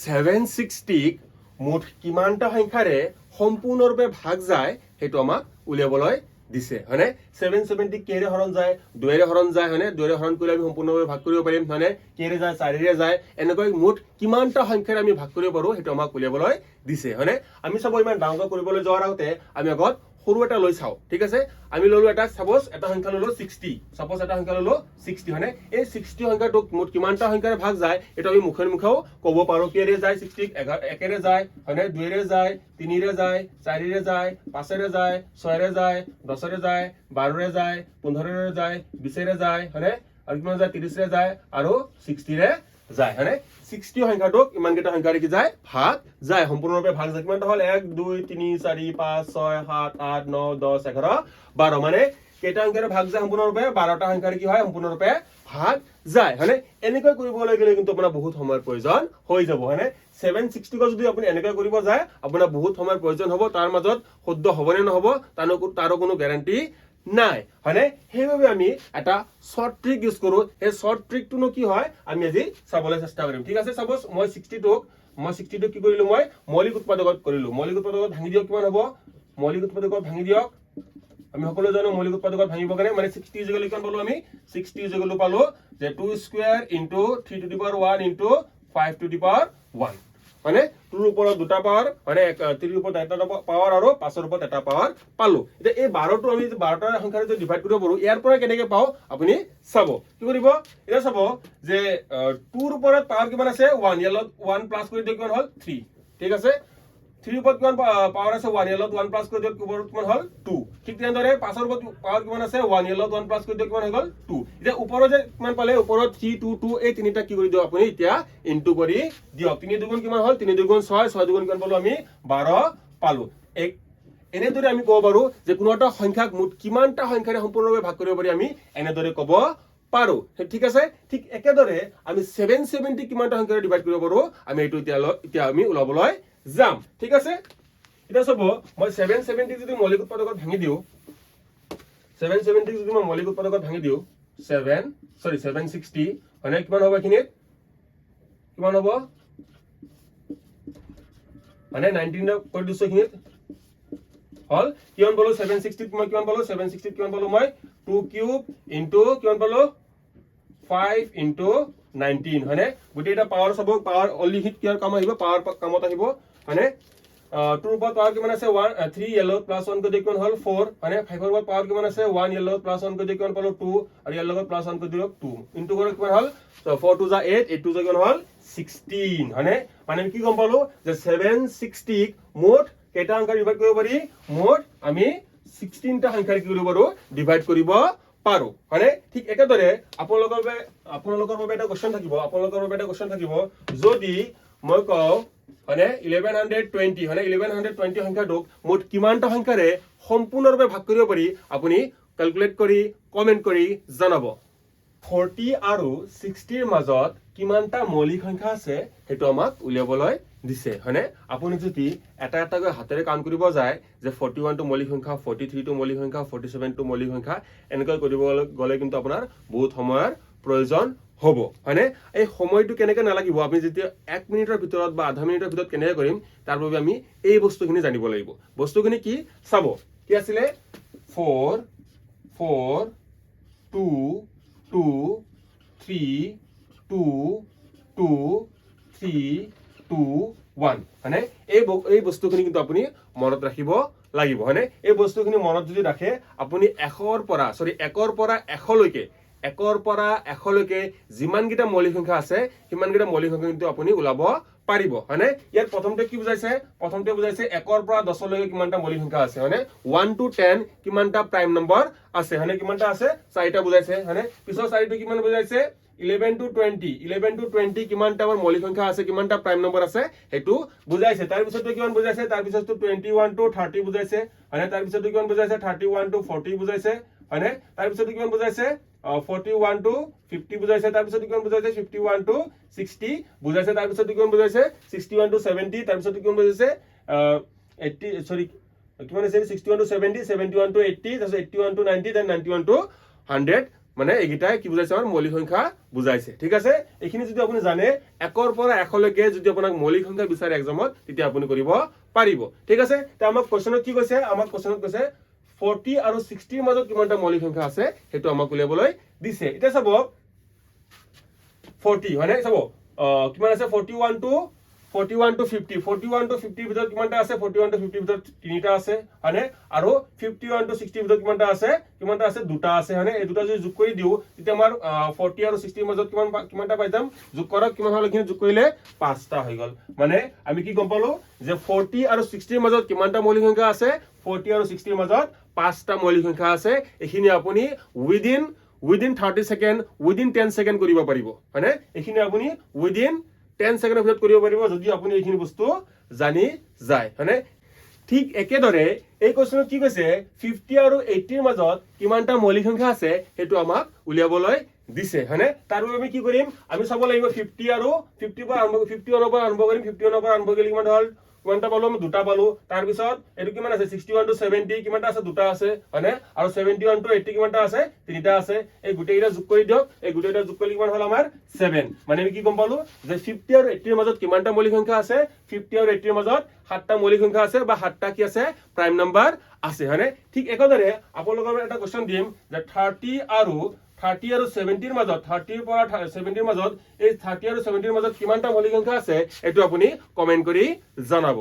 760 মুঠ কিমানটা সংখ্যাৰে সম্পূৰ্ণৰূপে ভাগ যায় সেইটো আমাক উলিয়াবলৈ দিছে হয়নে 770 কেৰে হৰণ যায় 2 ৰে হৰণ যায় হয়নে 2 ৰে হৰণ কৰিলে আমি সম্পূৰ্ণভাৱে ভাগ কৰিব পাৰিম হয়নে কেৰে যায় 4 ৰে যায় এনেকৈ মুঠ কিমানটা সংখ্যাৰে আমি ভাগ কৰিব পাৰো সেইটো আমাক উলিয়াবলৈ দিছে হয়নে আমি সব ইমান ডাঙৰ কৰিবলৈ যোৱাৰ আগতে আমি আগত সৰু এটা লৈ চাও ঠিক আছে আমি ললো এটা সাপোজ এটা সংখ্যা ললো 60 সাপোজ এটা সংখ্যা ললো 60 হয়নে এই 60 সংখ্যাটো মুঠ কিমানটা সংখ্যাৰে ভাগ যায় এটা আমি মুখে মুখেও ক'ব পাৰো কেৰে যায় 60 1 ৰে যায় হয়নে 2 ৰে যায় 3 ৰে যায় 4 ৰে যায় 5 ৰে যায় 6 ৰে যায় 10 ৰে যায় 12 ৰে যায় 15 ৰে যায় 20 ৰে যায় হয়নে আৰু কিমান যায় 30 ৰে যায় আৰু 60 ৰে যায় হয়নে 60 সংখ্যাটোক ইমান কেইটা সংখ্যাৰে কি যায় ভাগ যায় সম্পূৰ্ণৰূপে ভাগ যায় কিমানটা হল 1 2 3 4 5 6 7 8 9 10 11 12 মানে কেইটা সংখ্যাৰে ভাগ যায় সম্পূৰ্ণৰূপে 12টা সংখ্যাৰে কি হয় সম্পূৰ্ণৰূপে ভাগ যায় হয়নে এনেকৈ কৰিবলৈ গ'লে কিন্তু আপোনাৰ বহুত সময়ৰ প্ৰয়োজন হৈ যাব হয়নে 760 ক যদি আপুনি এনেকৈ কৰিব যায় আপোনাৰ বহুত সময়ৰ প্ৰয়োজন হ'ব তাৰ মাজত শুদ্ধ হ'বনে নহ'ব তাৰো কোনো গ্যাৰান্টি নাই হয়নে সেইভাবে আমি এটা শৰ্ট ট্ৰিক ইউজ কৰো এই শৰ্ট ট্ৰিকটো কি হয় আমি আজি চাবলৈ চেষ্টা কৰিম ঠিক আছে সাপোজ মই 60 টোক কি কৰিলো মই মৌলিক উৎপাদকত কৰিলো মৌলিক উৎপাদকত ভাঙি দিয়ক কিমান হ'ব মৌলিক উৎপাদকত ভাঙি দিয়ক আমি সকলো জানো মৌলিক উৎপাদকত ভাঙিব কাৰণে মানে 60 ইজ ইকুৱেল কিমান পালো আমি 60 ইজ ইকুৱেল পালো যে 2 square into 3 to the power 1 into 5 to the power 1 মানে 2 ৰ ওপৰত দুটা পাৱাৰ মানে 3 ৰ ওপৰত এটা পাৱাৰ আৰু 5 ৰ ওপৰত এটা পাৱাৰ পালো এতিয়া এই 12 টো আমি 12টা সংখ্যাৰে যদি ডিভাইড কৰিব পাৰো ইয়াৰ পৰা কেনেকৈ পাও আপুনি চাব কি কৰিব এটা চাব যে 2 ৰ ওপৰত পাৱাৰ কিমান আছে 1 ইয়ালত 1 প্লাস কৰি দিও কিমান হল 3 ঠিক আছে 3 ওপৰত কিমান পাৱাৰ আছে 1 ইয়ালত 1 প্লাস কৰি দিও কিমান হল 2 ঠিক তেনেদৰে 5 ৰ ওপৰত পাৱাৰ কিমান আছে 1 ইয়ালত 1 প্লাস কৰি দিও কিমান হৈ গল 2 এতিয়া ওপৰত যে কিমান পালে ওপৰত 3 2 2 এই তিনিটা কি কৰি দিও আপুনি এতিয়া ইনটু কৰি দিও 3 দুগুণ কিমান হল 3 দুগুণ 6 6 দুগুণ কিমান পালো আমি 12 পালো এনেদৰে আমি ক'ব পাৰো যে কোনো এটা সংখ্যাক মুঠ কিমানটা সংখ্যাৰে সম্পূৰ্ণভাৱে ভাগ কৰিব পাৰি আমি এনেদৰে ক'ব পাৰো ঠিক আছে ঠিক একেদৰে আমি 770 কিমানটা সংখ্যাৰে ডিভাইড কৰিব পাৰো আমি এইটো এতিয়া আমি উলাবলৈ যাম ঠিক আছে এটা সব মই 770 যদি মৌলিক উৎপাদকত ভাঙি দিও 770 যদি মই মৌলিক উৎপাদকত ভাঙি দিও 760 মানে কিমান হ'ব এখিনিত কিমান হ'ব মানে 19 কৰি দিছো এখিনিত হল কিমান পালো 760 মই কিমান পালো 760 কিমান পালো মই 2 কিউব ইনটু কিমান পালো 5 ইনটু 19 হয়নে গোটেইটা পাৱাৰ সব পাৱাৰ অনলি হিট কিয়াৰ কাম আহিব পাৱাৰ কামত আহিব হয়নে 2 ৰ ওপৰত পাৱাৰ কিমান আছে 3 ইয়েলো প্লাস 1 কৰি কিমান হল 4 হয়নে 5 ৰ ওপৰত পাৱাৰ কিমান আছে 1 ইয়েলো প্লাস 1 কৰি কিমান পালো 2 আৰু ইয়াৰ লগত প্লাস 1 কৰি দিও 2 ইনটু কৰি কিমান হল 4 2 যা 8 8 2 যা কিমান হল 16 হয়নে মানে কি গম পালো যে 760 মুঠ কেইটা সংখ্যা ডিভাইড কৰিব পাৰি মুঠ আমি 16টা সংখ্যাৰে কি কৰিব পাৰো ডিভাইড কৰিব পাৰো হয়নে ঠিক একেদৰে আপোনালোকৰ বাবে এটা কোৱেশ্চন থাকিব যদি মই কও হয়নে 1120 হয়নে 1120 সংখ্যাটোক মুঠ কিমানটা সংখ্যাৰে সম্পূৰ্ণৰূপে ভাগ কৰিব পাৰি আপুনি ক্যালকুলেট কৰি কমেন্ট কৰি জনাব 40 আৰু 60 ৰ মাজত কিমানটা মৌলিক সংখ্যা আছে হেতু আমাক উলিয়াবলৈ দিছে হয়নে আপুনি যদি এটা এটাকৈ হাতেৰে কাম কৰিব যায় যে 41 টো মৌলিক সংখ্যা 43 টো মৌলিক সংখ্যা 47 টো মৌলিক সংখ্যা এনেকৈ কৰিব গলে কিন্তু আপোনাৰ বহুত সময়ৰ প্ৰয়োজন হ'ব হয়নে এই সময়টো কেনেকৈ নালাগিব আপুনি যেতিয়া 1 মিনিটৰ ভিতৰত বা আধা মিনিটৰ ভিতৰত কেনেকৈ কৰিম তাৰ বাবে আমি এই বস্তুখিনি জানিব লাগিব বস্তুখিনি কি চাব কি আছিল 4 4 2 2 3 2 2 3 2 1 হয়নে এই বস্তুখিনি কিন্তু আপুনি মনত ৰাখিব লাগিব হয়নে এই বস্তুখিনি মনত যদি ৰাখে আপুনি 1ৰ পৰা 100 লৈকে যিমান কিটা মৌলিক সংখ্যা আছে সিমান কিটা মৌলিক সংখ্যা কিন্তু আপুনি উলাব পাৰিব হয়নে ইয়াৰ প্ৰথমতে কি বুজাইছে 1ৰ পৰা 10 লৈকে কিমানটা মৌলিক সংখ্যা আছে হয়নে 1 to 10 কিমানটা প্ৰাইম নম্বৰ আছে হয়নে কিমানটা আছে 4টা বুজাইছে হয়নে পিছৰ 4টো কিমান বুজাইছে 11 to 20 কিমানটা মৌলিক সংখ্যা আছে কিমানটা প্ৰাইম নম্বৰ আছে হেতু বুজাইছে তাৰ পিছতো কিমান বুজাইছে তাৰ পিছতো 21 to 30 বুজাইছে হয়নে তাৰ পিছতো কিমান বুজাইছে 31 to 40 বুজাইছে হয়নে তাৰ পিছতো কিমান বুজাইছে 41 to 50 বুজাইছে তাৰ পিছতো কিমান বুজাইছে 51 to 60 বুজাইছে তাৰ পিছতো কিমান বুজাইছে 61 to 70 তাৰ পিছতো কিমান বুজাইছে 80 কিমান আছে 61 to 70 71 to 80 তাৰ পিছত 81 to 90 then 91 to 100 মানে এইকেইটাই কি বুজাইছে আমাৰ মৌলিক সংখ্যা বুজাইছে ঠিক আছে এইখিনি যদি আপুনি জানে 1 ৰ পৰা 1 লৈকে যদি আপোনাক মৌলিক সংখ্যা বিচাৰে এক্সামত তেতিয়া আপুনি কৰিব পাৰিব ঠিক আছে তে আমাক কোৱেশ্চনত কি কৈছে আমাক কোৱেশ্চনত কৈছে 40 আৰু 60 ৰ মাজত কিমানটা মৌলিক সংখ্যা আছে হেতু আমাক উলিয়াবলৈ দিছে এটা চাব 40 হয়নে চাব কিমান আছে 41 to 50 41 to 50 ভিতৰত কিমানটা আছে 41 to 50 ভিতৰত তিনিটা আছে হয়নে আৰু 51 to 60 ভিতৰত কিমানটা আছে দুটা আছে হয়নে এই দুটা যদি যোগ কৰি দিও তেতিয়া আমাৰ 40 আৰু 60 ৰ মাজত কিমানটা পাই যাম যোগ কৰক কিমান হল এখিনি যোগ কৰিলে 5টা হৈ গল মানে আমি কি গম পালো যে 40 আৰু 60 ৰ মাজত কিমানটা মৌলিক সংখ্যা আছে 40 আৰু 60 ৰ মাজত 5টা মৌলিক সংখ্যা আছে এখিনি আপুনি within 30 সেকেন্ড within 10 সেকেন্ড কৰিব পাৰিব হয়নে এখিনি আপুনি within 10 সেকেন্ডৰ ভিতৰত কৰিব পাৰিব যদি আপুনি এইখিনি বস্তু জানি যায় হয়নে ঠিক একেদৰে এই কোৱেশ্চনত কি কৈছে 50 আৰু 80 ৰ মাজত কিমানটা মৌলিক সংখ্যা আছে হেতু আমাক উলিয়াবলৈ দিছে হয়নে তাৰ বাবে আমি কি কৰিম আমি চাব লাগিব 50 আৰু 50 পৰা আৰম্ভ 51 পৰা আৰম্ভ কৰিম 51 পৰা আৰম্ভ কৰিলে কিমান হল কিমানটা পালো আমি দুটা পালো তাৰ পিছত এটো কিমান আছে 61 to 70 কিমানটা আছে দুটা আছে হয়নে আৰু 71 to 80 কিমানটা আছে তিনিটা আছে এই গুটেইটা যোগ কৰি দিয়ক এই গুটেইটা যোগ কৰিলে কিমান হল আমাৰ 7 মানে আমি কি গম পালো যে 50 আৰু 80 ৰ মাজত কিমানটা মৌলিক সংখ্যা আছে 50 আৰু 80 ৰ মাজত 7টা মৌলিক সংখ্যা আছে বা 7টা কি আছে প্ৰাইম নাম্বাৰ আছে হয়নে ঠিক একদৰে আপোনালোকৰ এটা কোৱেশ্চন দিম যে 30 আৰু 70 ৰ মাজত 30 পৰা 70 ৰ মাজত এই 30 আৰু 70 ৰ মাজত কিমানটা মৌলিক সংখ্যা আছে এটো আপুনি কমেন্ট কৰি জনাব